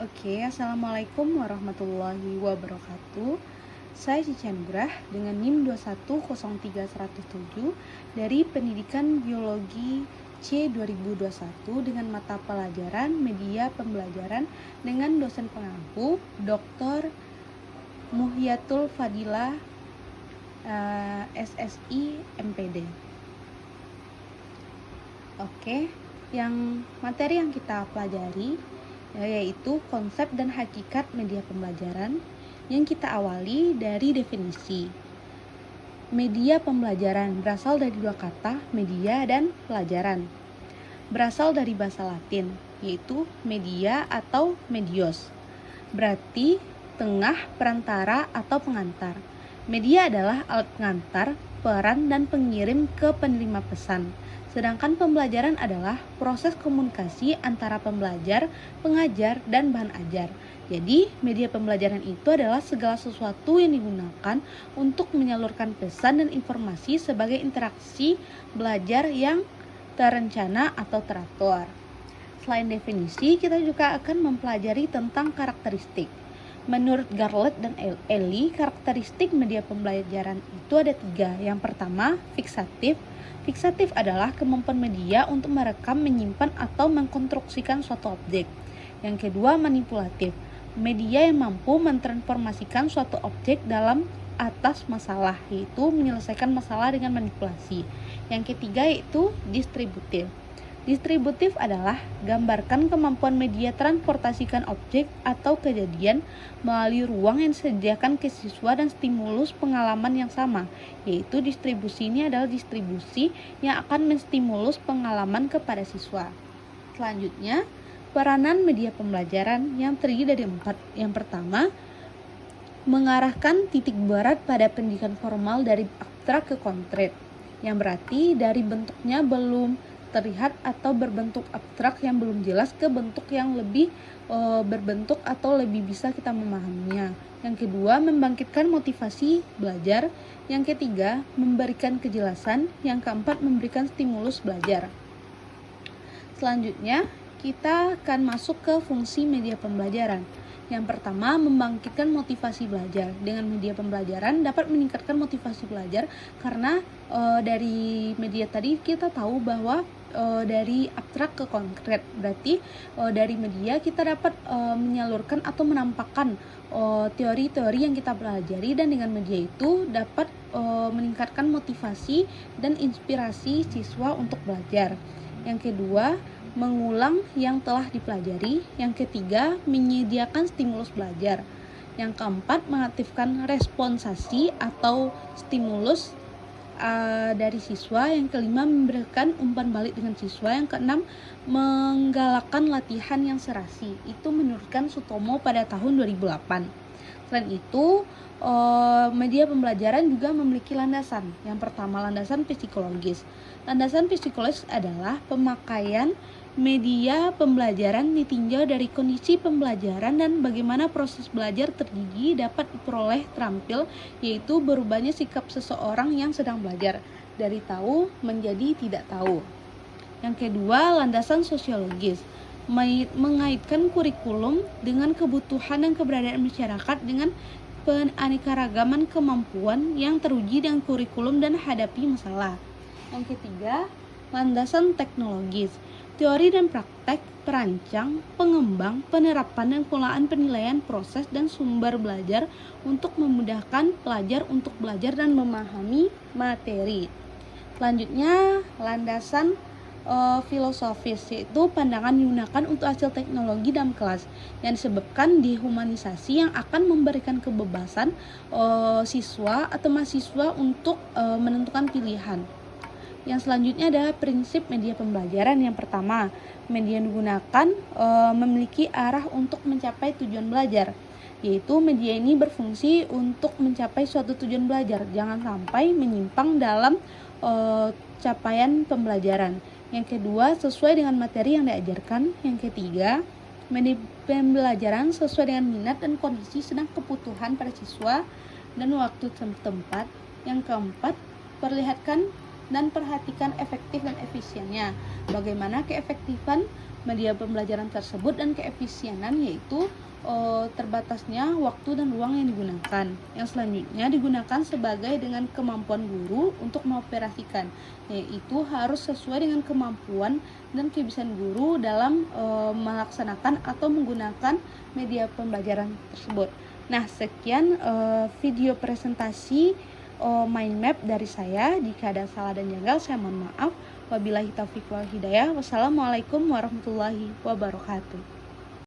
Oke, Assalamualaikum warahmatullahi wabarakatuh. Saya Cici Nugrah dengan NIM 2103107 dari Pendidikan Biologi C 2021 dengan mata pelajaran Media Pembelajaran dengan dosen pengampu Dr. Muhyatul Fadilah SSI MPD. Oke, materi yang kita pelajari yaitu konsep dan hakikat media pembelajaran yang kita awali dari definisi. Media pembelajaran berasal dari dua kata, media dan pelajaran. Berasal dari bahasa Latin, yaitu media atau medios. Berarti tengah, perantara, atau pengantar. Media adalah alat pengantar, peran, dan pengirim ke penerima pesan. Sedangkan pembelajaran adalah proses komunikasi antara pembelajar, pengajar, dan bahan ajar. Jadi, media pembelajaran itu adalah segala sesuatu yang digunakan untuk menyalurkan pesan dan informasi sebagai interaksi belajar yang terencana atau teratur. Selain definisi, kita juga akan mempelajari tentang karakteristik. Menurut Garlett dan Ellie, karakteristik media pembelajaran itu ada 3. Yang pertama, fiksatif. Fiksatif adalah kemampuan media untuk merekam, menyimpan, atau mengkonstruksikan suatu objek. Yang kedua, manipulatif. Media yang mampu mentransformasikan suatu objek dalam atas masalah, yaitu menyelesaikan masalah dengan manipulasi. Yang ketiga yaitu distributif. Distributif adalah gambarkan kemampuan media transportasikan objek atau kejadian melalui ruang yang disediakan ke siswa dan stimulus pengalaman yang sama, yaitu distribusi ini adalah distribusi yang akan menstimulus pengalaman kepada siswa. Selanjutnya, peranan media pembelajaran yang terdiri dari 4. Yang pertama, mengarahkan titik berat pada pendidikan formal dari abstrak ke konkret, yang berarti dari bentuknya belum terlihat atau berbentuk abstrak yang belum jelas ke bentuk yang lebih berbentuk atau lebih bisa kita memahaminya. Yang kedua, membangkitkan motivasi belajar. Yang ketiga, memberikan kejelasan. Yang keempat, memberikan stimulus belajar. Selanjutnya, kita akan masuk ke fungsi media pembelajaran. Yang pertama, membangkitkan motivasi belajar. Dengan media pembelajaran dapat meningkatkan motivasi belajar karena dari media tadi kita tahu bahwa dari abstrak ke konkret. Berarti dari media kita dapat menyalurkan atau menampakkan teori-teori yang kita pelajari, dan dengan media itu dapat meningkatkan motivasi dan inspirasi siswa untuk belajar. Yang kedua, mengulang yang telah dipelajari. Yang ketiga, menyediakan stimulus belajar. Yang keempat, mengaktifkan responsasi atau stimulus dari siswa. Yang kelima, memberikan umpan balik dengan siswa. Yang keenam, menggalakkan latihan yang serasi. Itu menurutkan Sutomo pada tahun 2008. Selain itu, media pembelajaran juga memiliki landasan. Yang pertama, landasan psikologis. Landasan psikologis adalah pemakaian media pembelajaran ditinjau dari kondisi pembelajaran dan bagaimana proses belajar terjadi dapat diperoleh terampil, yaitu berubahnya sikap seseorang yang sedang belajar dari tahu menjadi tidak tahu. Yang kedua, landasan sosiologis, mengaitkan kurikulum dengan kebutuhan dan keberadaan masyarakat dengan penganeka-ragaman kemampuan yang teruji dengan kurikulum dan hadapi masalah. Yang ketiga, landasan teknologis, teori dan praktek, perancang, pengembang, penerapan dan pengelolaan penilaian proses dan sumber belajar untuk memudahkan pelajar untuk belajar dan memahami materi. Selanjutnya, landasan filosofis, yaitu pandangan digunakan untuk hasil teknologi dalam kelas yang disebabkan dehumanisasi yang akan memberikan kebebasan siswa atau mahasiswa untuk menentukan pilihan. Yang selanjutnya adalah prinsip media pembelajaran. Yang pertama, media yang digunakan memiliki arah untuk mencapai tujuan belajar, yaitu media ini berfungsi untuk mencapai suatu tujuan belajar, jangan sampai menyimpang dalam capaian pembelajaran. Yang kedua, sesuai dengan materi yang diajarkan. Yang ketiga, media pembelajaran sesuai dengan minat dan kondisi sedang kebutuhan pada siswa dan waktu tempat. Yang keempat, perlihatkan dan perhatikan efektif dan efisiennya. Bagaimana keefektifan media pembelajaran tersebut dan keefisienan, yaitu terbatasnya waktu dan ruang yang digunakan. Yang selanjutnya digunakan sebagai dengan kemampuan guru untuk mengoperasikan, yaitu harus sesuai dengan kemampuan dan kebiasaan guru dalam melaksanakan atau menggunakan media pembelajaran tersebut. Nah, sekian video presentasi mind map dari saya. Jika ada salah dan janggal, saya mohon maaf. Wabillahi taufiq wal hidayah. Wassalamualaikum warahmatullahi wabarakatuh.